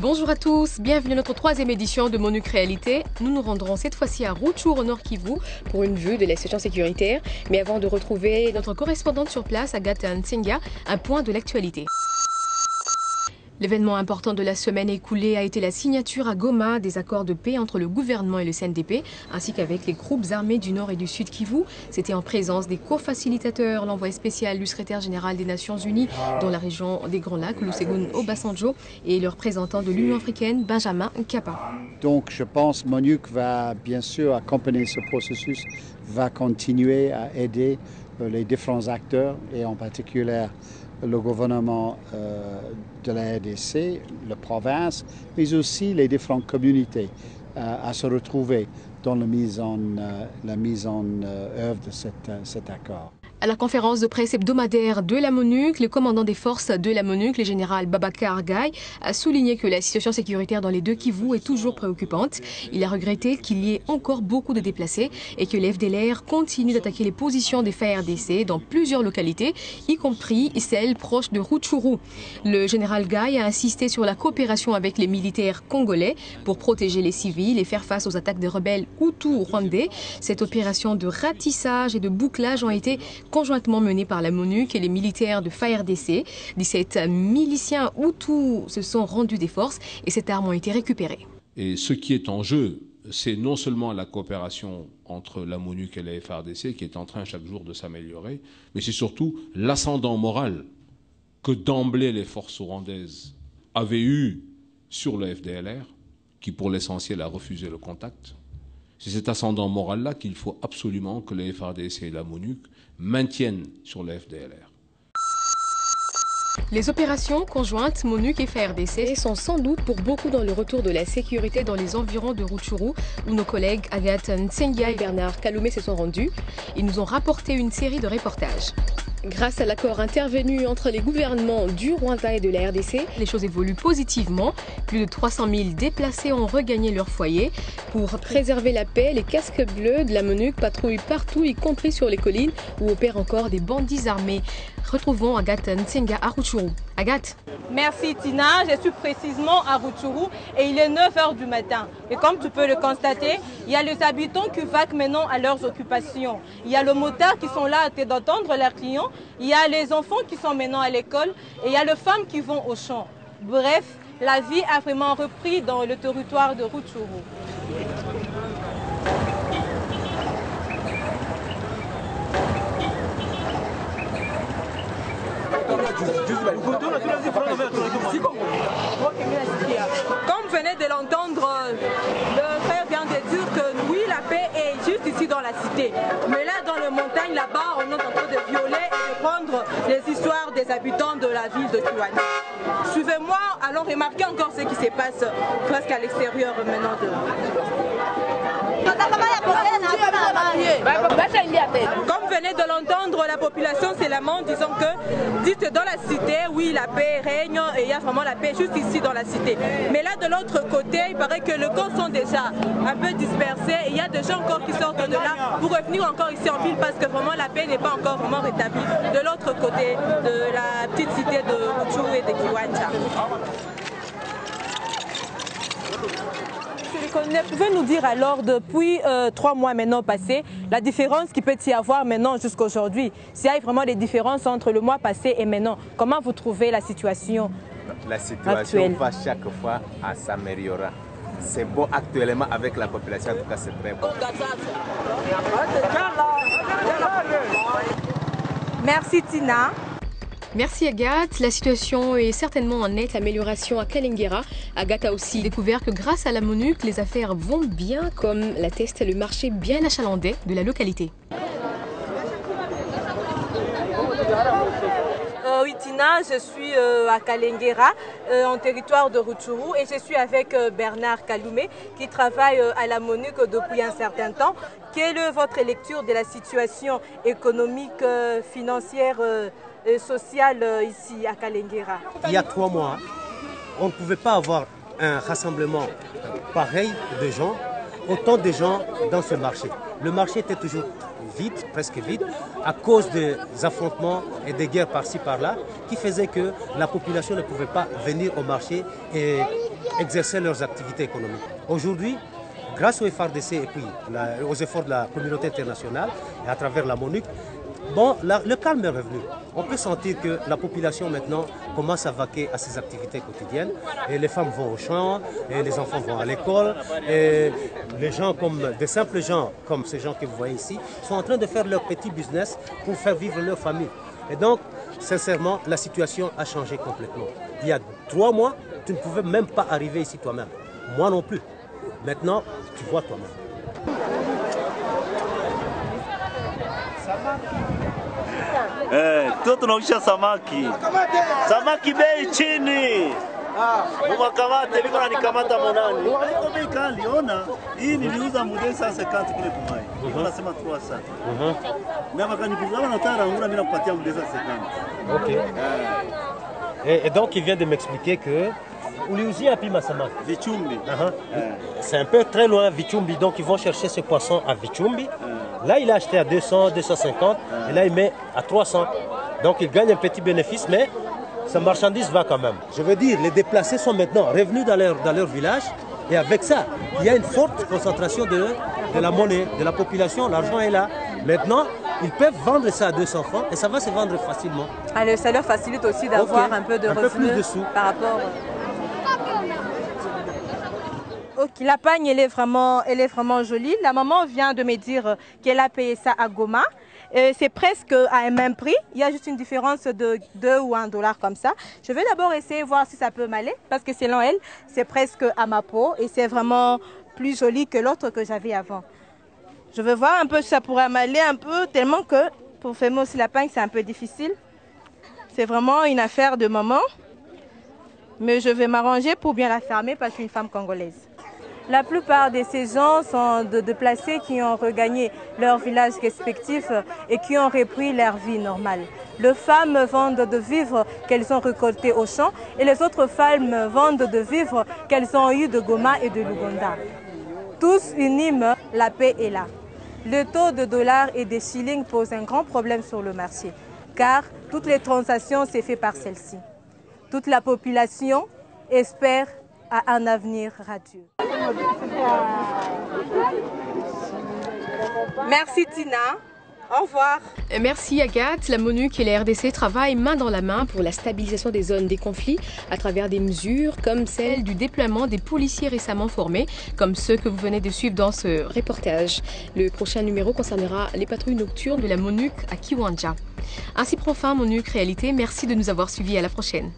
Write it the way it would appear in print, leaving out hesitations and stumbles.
Bonjour à tous, bienvenue à notre troisième édition de MONUC Réalité. Nous nous rendrons cette fois-ci à Rutshuru au Nord Kivu pour une vue de la situation sécuritaire. Mais avant de retrouver notre correspondante sur place, Agathe Nsenga, un point de l'actualité. L'événement important de la semaine écoulée a été la signature à Goma des accords de paix entre le gouvernement et le CNDP, ainsi qu'avec les groupes armés du Nord et du Sud Kivu. C'était en présence des co-facilitateurs, l'envoyé spécial du secrétaire général des Nations Unies dans la région des Grands Lacs, Olusegun Obasanjo, et le représentant de l'Union africaine, Benjamin Nkapa. Donc je pense MONUC va bien sûr accompagner ce processus, va continuer à aider les différents acteurs et en particulier le gouvernement de la RDC, la province, mais aussi les différentes communautés à se retrouver dans la mise en œuvre de cet accord. À la conférence de presse hebdomadaire de la MONUC, le commandant des forces de la MONUC, le général Babacar Gaye, a souligné que la situation sécuritaire dans les deux Kivu est toujours préoccupante. Il a regretté qu'il y ait encore beaucoup de déplacés et que les FDLR continuent d'attaquer les positions des FARDC dans plusieurs localités, y compris celles proches de Rutshuru. Le général Gaye a insisté sur la coopération avec les militaires congolais pour protéger les civils et faire face aux attaques des rebelles Hutus-Rwandais. Cette opération de ratissage et de bouclage ont été conjointement menée par la MONUC et les militaires de FARDC. 17 miliciens Hutus se sont rendus des forces et ces armes ont été récupérées. Et ce qui est en jeu, c'est non seulement la coopération entre la MONUC et la FARDC qui est en train chaque jour de s'améliorer, mais c'est surtout l'ascendant moral que d'emblée les forces rwandaises avaient eu sur le FDLR, qui pour l'essentiel a refusé le contact. C'est cet ascendant moral-là qu'il faut absolument que les FARDC et la MONUC maintiennent sur le FDLR. Les opérations conjointes MONUC et FARDC sont sans doute pour beaucoup dans le retour de la sécurité dans les environs de Rutshuru, où nos collègues Agathe Nsenga et Bernard Kaloumé se sont rendus. Ils nous ont rapporté une série de reportages. Grâce à l'accord intervenu entre les gouvernements du Rwanda et de la RDC, les choses évoluent positivement. Plus de 300 000 déplacés ont regagné leur foyer. Pour préserver la paix, les casques bleus de la MONUC patrouillent partout, y compris sur les collines où opèrent encore des bandits armés. Retrouvons Agathe Nsenga à Rutshuru. Agathe. Merci Tina, je suis précisément à Rutshuru et il est 9h du matin. Et comme tu peux le constater, il y a les habitants qui vaquent maintenant à leurs occupations. Il y a les motards qui sont là d'entendre leurs clients. Il y a les enfants qui sont maintenant à l'école et il y a les femmes qui vont au champ. Bref, la vie a vraiment repris dans le territoire de Rutshuru. Comme vous venez de l'entendre, le frère vient de dire que oui, la paix est juste ici dans la cité. Mais là, dans les montagnes, là-bas, on est en train de violer et de prendre les histoires des habitants de la ville de Kiwani. Suivez-moi, allons remarquer encore ce qui se passe presque à l'extérieur maintenant de... Comme vous venez de l'entendre, la population se lamente disant que, dites dans la cité, oui, la paix règne et il y a vraiment la paix juste ici dans la cité. Mais là, de l'autre côté, il paraît que les corps sont déjà un peu dispersés et il y a des gens encore qui sortent de là pour revenir encore ici en ville parce que vraiment la paix n'est pas encore vraiment rétablie de l'autre côté de la petite cité de Rutshuru et de Kiwanja. Pouvez nous dire alors, depuis 3 mois maintenant passés, la différence qu'il peut y avoir maintenant jusqu'à aujourd'hui? S'il y a vraiment des différences entre le mois passé et maintenant, comment vous trouvez la situation actuelle? La situation va chaque fois à s'améliorer. C'est bon actuellement avec la population, en tout cas c'est très bon. Merci Tina. Merci Agathe. La situation est certainement en nette amélioration à Kalengera. Agathe a aussi découvert que grâce à la MONUC, les affaires vont bien, comme l'atteste le marché bien achalandé de la localité. Oui Tina, je suis à Kalengera, en territoire de Rutshuru, et je suis avec Bernard Kaloumé qui travaille à la MONUC depuis un certain temps. Quelle est votre lecture de la situation économique, financière sociale ici à Kalengera? Il y a 3 mois, on ne pouvait pas avoir un rassemblement pareil de gens, autant de gens dans ce marché. Le marché était toujours vide, presque vide, à cause des affrontements et des guerres par-ci par-là, qui faisaient que la population ne pouvait pas venir au marché et exercer leurs activités économiques. Aujourd'hui, grâce au FARDC et puis aux efforts de la communauté internationale et à travers la MONUC, bon, le calme est revenu. On peut sentir que la population maintenant commence à vaquer à ses activités quotidiennes. Et les femmes vont au champ, et les enfants vont à l'école. Et les gens, comme des simples gens, comme ces gens que vous voyez ici, sont en train de faire leur petit business pour faire vivre leur famille. Et donc, sincèrement, la situation a changé complètement. Il y a 3 mois, tu ne pouvais même pas arriver ici toi-même. Moi non plus. Maintenant, tu vois toi-même. Tuo tunaisha samaki bei chini. Mumakamate liko nanikamata monani. Iko bei kali, ona. Hii niliuza mudeni sasa 50 kule kumai. Niko nasema 300. Mais wakanipigana na tara ngura mimi nakupatia mudeni sasa 50. OK. Et donc il vient de m'expliquer que Uliuzi a pima samaki. Vichumbi. C'est un peu très loin Vichumbi, donc ils vont chercher ce poisson à Vichumbi. Là, il a acheté à 200, 250, et là, il met à 300. Donc, il gagne un petit bénéfice, mais sa marchandise va quand même. Je veux dire, les déplacés sont maintenant revenus dans leur village, et avec ça, il y a une forte concentration de la monnaie, de la population, l'argent est là. Maintenant, ils peuvent vendre ça à 200 francs, et ça va se vendre facilement. Alors, ça leur facilite aussi d'avoir un peu de revenus peu plus de sous. Par rapport... Ok, la pagne, elle est vraiment jolie. La maman vient de me dire qu'elle a payé ça à Goma. C'est presque à un même prix. Il y a juste une différence de 2 ou 1 dollar comme ça. Je vais d'abord essayer de voir si ça peut m'aller. Parce que selon elle, c'est presque à ma peau. Et c'est vraiment plus joli que l'autre que j'avais avant. Je vais voir un peu si ça pourrait m'aller un peu. Tellement que pour faire aussi la pagne, c'est un peu difficile. C'est vraiment une affaire de maman. Mais je vais m'arranger pour bien la fermer parce que je suis une femme congolaise. La plupart de ces gens sont de déplacés qui ont regagné leur village respectif et qui ont repris leur vie normale. Les femmes vendent de vivres qu'elles ont récoltés au champ et les autres femmes vendent de vivres qu'elles ont eu de Goma et de Luganda. Tous uniment, la paix est là. Le taux de dollars et de shillings pose un grand problème sur le marché car toutes les transactions sont faites par celle-ci. Toute la population espère à un avenir radieux. Merci Tina. Au revoir. Merci Agathe. La MONUC et la RDC travaillent main dans la main pour la stabilisation des zones des conflits à travers des mesures comme celle du déploiement des policiers récemment formés, comme ceux que vous venez de suivre dans ce reportage. Le prochain numéro concernera les patrouilles nocturnes de la MONUC à Kiwanja. Ainsi prend fin MONUC Réalité. Merci de nous avoir suivis. À la prochaine.